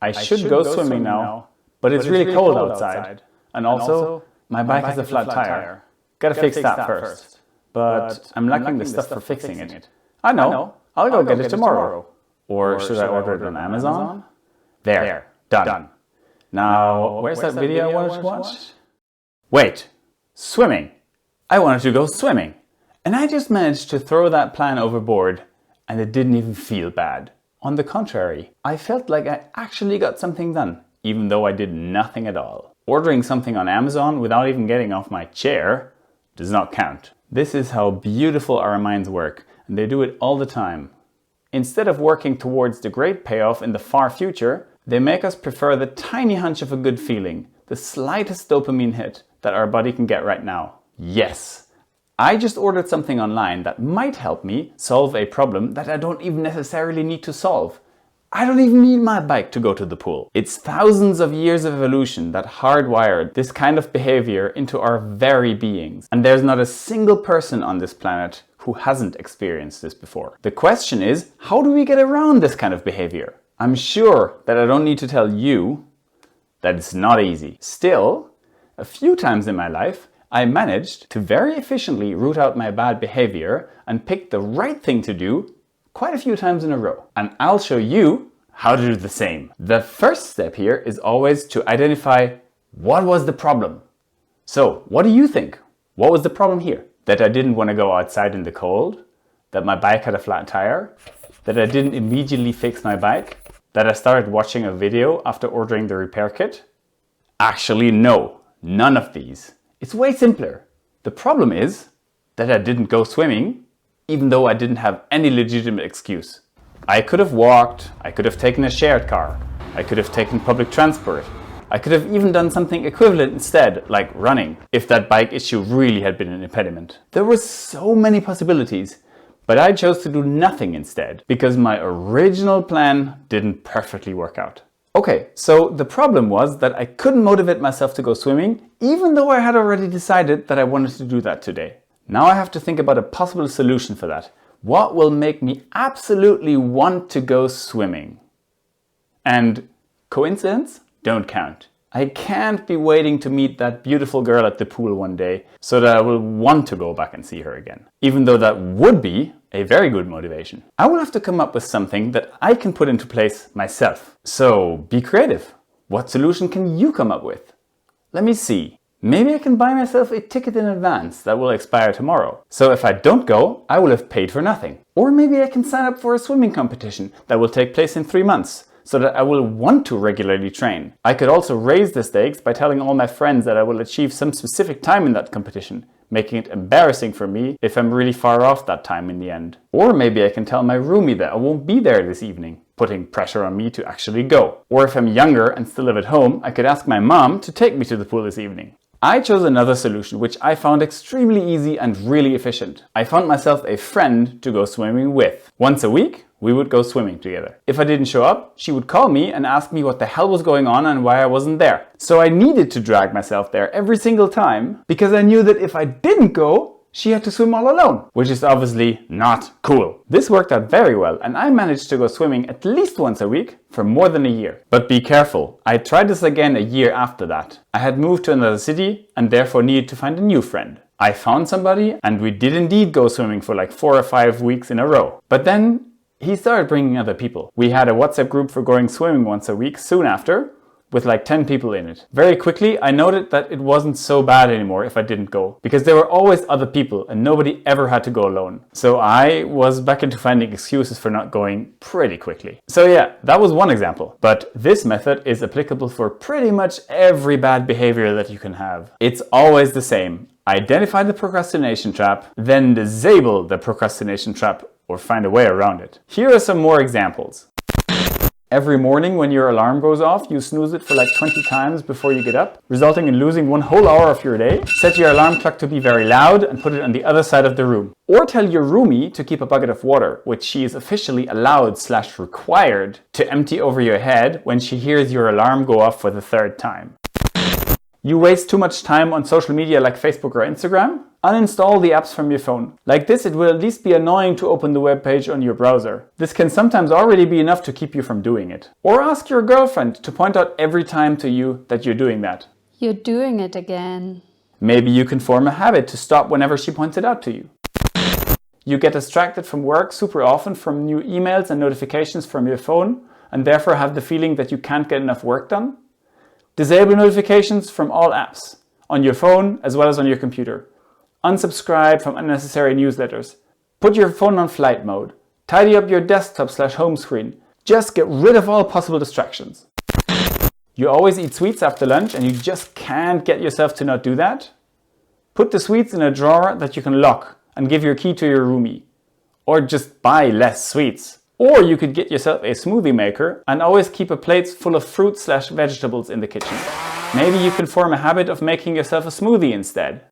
I should go swimming now, but it's really cold outside. And also, my bike has a flat tire. Gotta fix that first. But I'm lacking the stuff for fixing it. I know, I'll go get it tomorrow. Or should I order it on Amazon? There, done. Now, where's that video I wanted to watch? Wait, swimming. I wanted to go swimming. And I just managed to throw that plan overboard, and it didn't even feel bad. On the contrary, I felt like I actually got something done, even though I did nothing at all. Ordering something on Amazon without even getting off my chair does not count. This is how beautiful our minds work, and they do it all the time. Instead of working towards the great payoff in the far future, they make us prefer the tiny hunch of a good feeling, the slightest dopamine hit that our body can get right now. Yes, I just ordered something online that might help me solve a problem that I don't even necessarily need to solve. I don't even need my bike to go to the pool. It's thousands of years of evolution that hardwired this kind of behavior into our very beings. And there's not a single person on this planet who hasn't experienced this before. The question is, how do we get around this kind of behavior? I'm sure that I don't need to tell you that it's not easy. Still, a few times in my life, I managed to very efficiently root out my bad behavior and pick the right thing to do quite a few times in a row. And I'll show you how to do the same. The first step here is always to identify what was the problem. So, what do you think? What was the problem here? That I didn't want to go outside in the cold? That my bike had a flat tire? That I didn't immediately fix my bike? That I started watching a video after ordering the repair kit? Actually, no, none of these. It's way simpler. The problem is that I didn't go swimming, even though I didn't have any legitimate excuse. I could have walked, I could have taken a shared car, I could have taken public transport, I could have even done something equivalent instead, like running, if that bike issue really had been an impediment. There were so many possibilities, but I chose to do nothing instead, because my original plan didn't perfectly work out. Okay, so the problem was that I couldn't motivate myself to go swimming, even though I had already decided that I wanted to do that today. Now I have to think about a possible solution for that. What will make me absolutely want to go swimming? And coincidence? Don't count. I can't be waiting to meet that beautiful girl at the pool one day so that I will want to go back and see her again. Even though that would be a very good motivation. I will have to come up with something that I can put into place myself. So be creative. What solution can you come up with? Let me see. Maybe I can buy myself a ticket in advance that will expire tomorrow. So if I don't go, I will have paid for nothing. Or maybe I can sign up for a swimming competition that will take place in 3 months, so that I will want to regularly train. I could also raise the stakes by telling all my friends that I will achieve some specific time in that competition, making it embarrassing for me if I'm really far off that time in the end. Or maybe I can tell my roomie that I won't be there this evening, putting pressure on me to actually go. Or if I'm younger and still live at home, I could ask my mom to take me to the pool this evening. I chose another solution which I found extremely easy and really efficient. I found myself a friend to go swimming with. Once a week, we would go swimming together. If I didn't show up, she would call me and ask me what the hell was going on and why I wasn't there. So I needed to drag myself there every single time because I knew that if I didn't go, she had to swim all alone, which is obviously not cool. This worked out very well and I managed to go swimming at least once a week for more than a year. But be careful, I tried this again a year after that. I had moved to another city and therefore needed to find a new friend. I found somebody and we did indeed go swimming for like 4 or 5 weeks in a row. But then he started bringing other people. We had a WhatsApp group for going swimming once a week soon after, with like 10 people in it. Very quickly, I noted that it wasn't so bad anymore if I didn't go, because there were always other people and nobody ever had to go alone. So I was back into finding excuses for not going pretty quickly. So yeah, that was one example. But this method is applicable for pretty much every bad behavior that you can have. It's always the same. Identify the procrastination trap, then disable the procrastination trap or find a way around it. Here are some more examples. Every morning when your alarm goes off, you snooze it for like 20 times before you get up, resulting in losing 1 whole hour of your day. Set your alarm clock to be very loud and put it on the other side of the room. Or tell your roomie to keep a bucket of water, which she is officially allowed/required to empty over your head when she hears your alarm go off for the 3rd time. You waste too much time on social media like Facebook or Instagram? Uninstall the apps from your phone. Like this, it will at least be annoying to open the web page on your browser. This can sometimes already be enough to keep you from doing it. Or ask your girlfriend to point out every time to you that you're doing that. You're doing it again. Maybe you can form a habit to stop whenever she points it out to you. You get distracted from work super often from new emails and notifications from your phone, and therefore have the feeling that you can't get enough work done. Disable notifications from all apps, on your phone as well as on your computer. Unsubscribe from unnecessary newsletters. Put your phone on flight mode. Tidy up your desktop/home screen. Just get rid of all possible distractions. You always eat sweets after lunch and you just can't get yourself to not do that? Put the sweets in a drawer that you can lock and give your key to your roomie. Or just buy less sweets. Or you could get yourself a smoothie maker and always keep a plate full of fruit/vegetables in the kitchen. Maybe you can form a habit of making yourself a smoothie instead.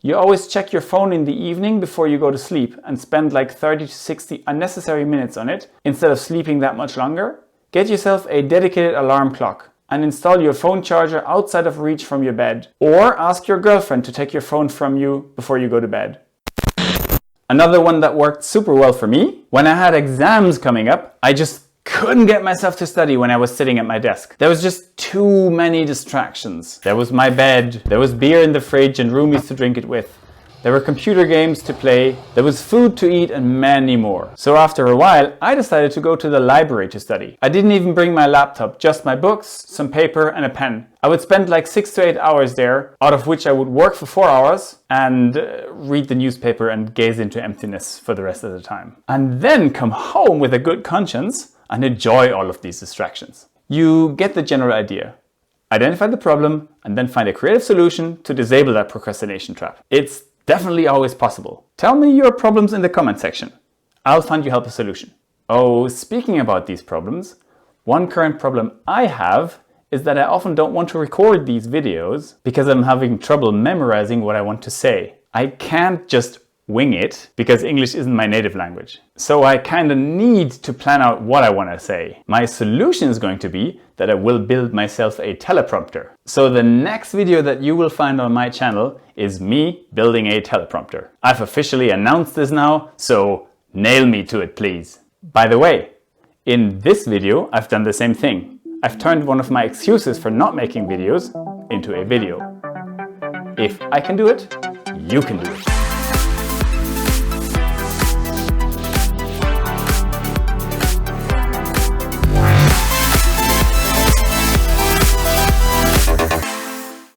You always check your phone in the evening before you go to sleep and spend like 30 to 60 unnecessary minutes on it instead of sleeping that much longer. Get yourself a dedicated alarm clock and install your phone charger outside of reach from your bed. Or ask your girlfriend to take your phone from you before you go to bed. Another one that worked super well for me, when I had exams coming up, I just couldn't get myself to study when I was sitting at my desk. There was just too many distractions. There was my bed, there was beer in the fridge and roomies to drink it with. There were computer games to play, there was food to eat and many more. So after a while, I decided to go to the library to study. I didn't even bring my laptop, just my books, some paper and a pen. I would spend like 6 to 8 hours there, out of which I would work for 4 hours and read the newspaper and gaze into emptiness for the rest of the time. And then come home with a good conscience and enjoy all of these distractions. You get the general idea. Identify the problem and then find a creative solution to disable that procrastination trap. It's definitely always possible. Tell me your problems in the comment section. I'll find you help a solution. Oh, speaking about these problems, one current problem I have is that I often don't want to record these videos because I'm having trouble memorizing what I want to say. I can't just wing it because English isn't my native language. So I kind of need to plan out what I want to say. My solution is going to be that I will build myself a teleprompter. So the next video that you will find on my channel is me building a teleprompter. I've officially announced this now, so nail me to it, please. By the way, in this video, I've done the same thing. I've turned one of my excuses for not making videos into a video. If I can do it, you can do it.